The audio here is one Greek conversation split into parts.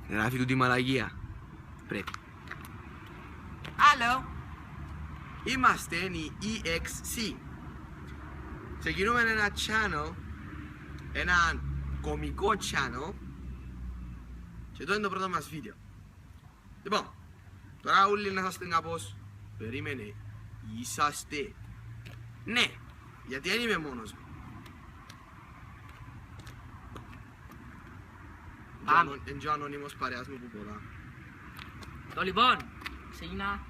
Γράφει του τη μαλαγία. Πρέπει. Άλλο. Είμαστε οι EXC. Ξεκινούμε ένα channel, ένα κωμικό channel, και το είναι το πρώτο μας βίντεο. Λοιπόν, τώρα όλοι να είστε κάπως, περίμενε, είσαστε. Ναι, γιατί δεν είμαι μόνος μου. Πάμε. Εν και ο ανώνυμος παρέας μου που πολλά. Το λοιπόν, ξεκινά.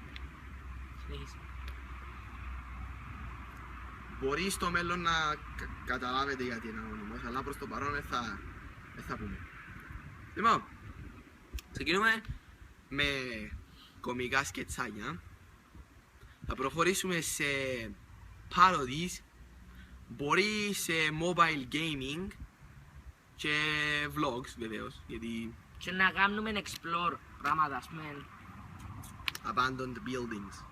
Συνέχισε. Μπορεί στο μέλλον να καταλάβετε γιατί είναι ανώνυμος, αλλά προς το παρόν δεν θα πούμε. Λοιπόν, ξεκινούμε με κωμικά σκετσάκια. Θα προχωρήσουμε σε parodies, μπορεί σε mobile gaming και vlogs βεβαίως, γιατί Και να κάνουμε explore πράγματα, ας πούμε. abandoned buildings.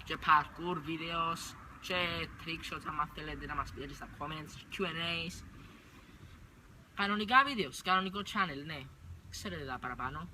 Και parkour videos, και trick shots, άμα θέλετε να μας πείτε στα comments, Q&As. Κανονικά videos, κανονικό channel, ναι. Ξέρετε τα παραπάνω.